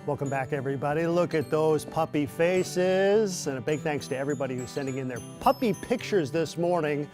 Welcome back, everybody. Look at those puppy faces. And a big thanks to everybody who's sending in their puppy pictures this morning.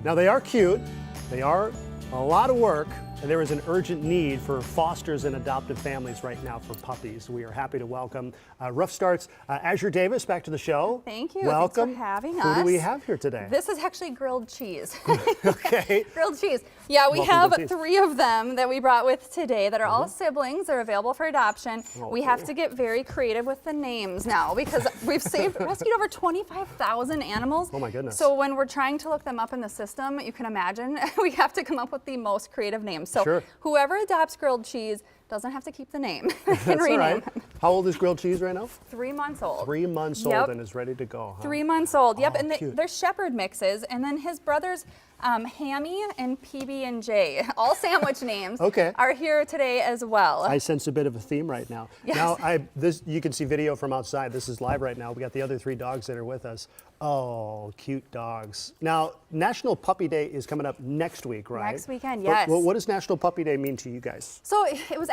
Now, they are cute. They are a lot of work. And there is an urgent need for fosters and adoptive families right now for puppies. We are happy to welcome Rough Start's Azure Davis back to the show. Thank you. Welcome. Thanks for having us. Who do we have here today? This is actually grilled cheese. Okay. Grilled cheese. Yeah, we Welcome have to cheese. 3 of them that we brought with today that are all siblings. They're available for adoption. We have to get very creative with the names now because we've rescued over 25,000 animals. Oh my goodness. So when we're trying to look them up in the system, you can imagine we have to come up with the most creative names. So Sure. whoever adopts grilled cheese doesn't have to keep the name. They can That's all rename right. them. How old is grilled cheese right now? 3 months old. 3 months Yep. old and is ready to go. Huh? 3 months old. Yep, Oh, and cute. they're shepherd mixes, and then his brothers, Hammy and PB&J, all sandwich names, Okay. are here today as well. I sense a bit of a theme right now. Yes. Now, you can see video from outside. This is live right now. We got the other 3 dogs that are with us. Oh, cute dogs. Now, National Puppy Day is coming up next week, right? Next weekend, But yes. what does National Puppy Day mean to you guys? So it was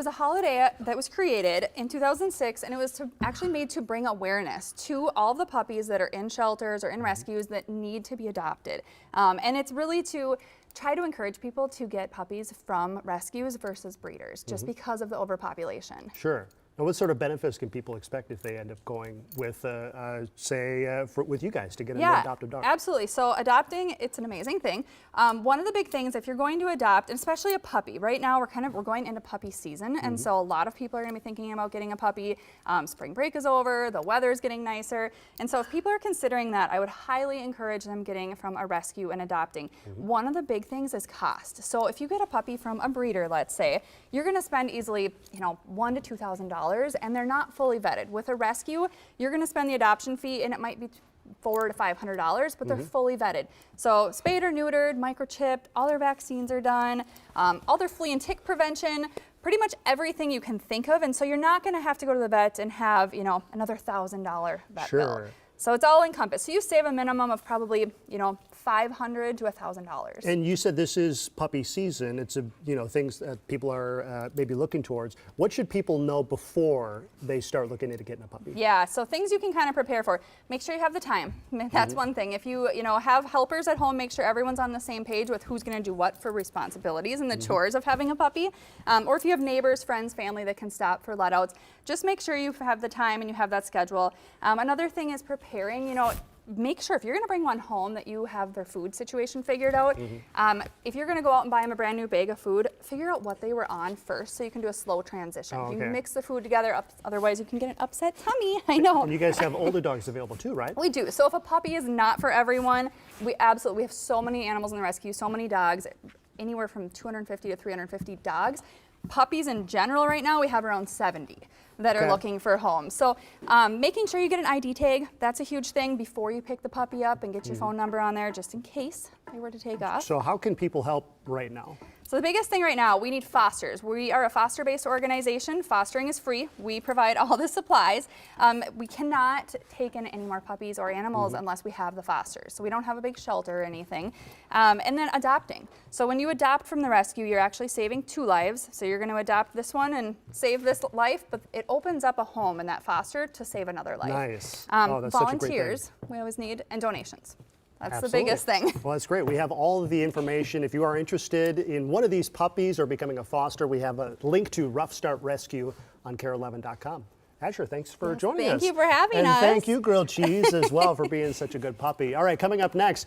a holiday that was created in 2006, and it was actually made to bring awareness to all of the puppies that are in shelters or in rescues that need to be adopted. And it's really to try to encourage people to get puppies from rescues versus breeders, just because of the overpopulation. Sure. Now, what sort of benefits can people expect if they end up going with, with you guys to get an adopted dog? Absolutely. So adopting, it's an amazing thing. One of the big things, if you're going to adopt, and especially a puppy, right now we're going into puppy season, and so a lot of people are going to be thinking about getting a puppy. Spring break is over, the weather's getting nicer, and so if people are considering that, I would highly encourage them getting from a rescue and adopting. One of the big things is cost. So if you get a puppy from a breeder, let's say, you're going to spend easily, $1,000 to $2,000. And they're not fully vetted. With a rescue, you're going to spend the adoption fee, and it might be $400 to $500, but they're fully vetted. So spayed or neutered, microchipped, all their vaccines are done, all their flea and tick prevention, pretty much everything you can think of. And so you're not going to have to go to the vet and have, another $1,000 vet bill. So it's all encompassed. So you save a minimum of probably, $500 to $1,000. And you said this is puppy season. It's things that people are maybe looking towards. What should people know before they start looking into getting a puppy? Yeah, so things you can kind of prepare for. Make sure you have the time. That's one thing. If you have helpers at home, make sure everyone's on the same page with who's going to do what for responsibilities and the chores of having a puppy. Or if you have neighbors, friends, family that can stop for let-outs, just make sure you have the time and you have that schedule. Another thing is preparing. Make sure if you're going to bring one home that you have their food situation figured out. If you're going to go out and buy them a brand new bag of food, figure out what they were on first so you can do a slow transition. Oh, If okay. you mix the food together, otherwise you can get an upset tummy. I know. And you guys have older dogs available too, right? We do. So if a puppy is not for everyone, we have so many animals in the rescue, so many dogs, anywhere from 250 to 350 dogs. Puppies in general right now, we have around 70 that are looking for homes. So making sure you get an ID tag, that's a huge thing before you pick the puppy up, and get your phone number on there just in case they were to take off. So how can people help right now? So the biggest thing right now, we need fosters. We are a foster-based organization. Fostering is free. We provide all the supplies. We cannot take in any more puppies or animals unless we have the fosters. So we don't have a big shelter or anything. And then adopting. So when you adopt from the rescue, you're actually saving 2 lives. So you're going to adopt this one and save this life, but it opens up a home in that foster to save another life. Nice. Oh, that's such a great thing. Volunteers, we always need, and donations. That's Absolutely. the biggest thing. Well, that's great. We have all of the information. If you are interested in one of these puppies or becoming a foster, we have a link to Rough Start Rescue on KARE11.com. Azure, thanks for joining us. Thank you for having us. And thank you, Grilled Cheese, as well, for being such a good puppy. All right, coming up next.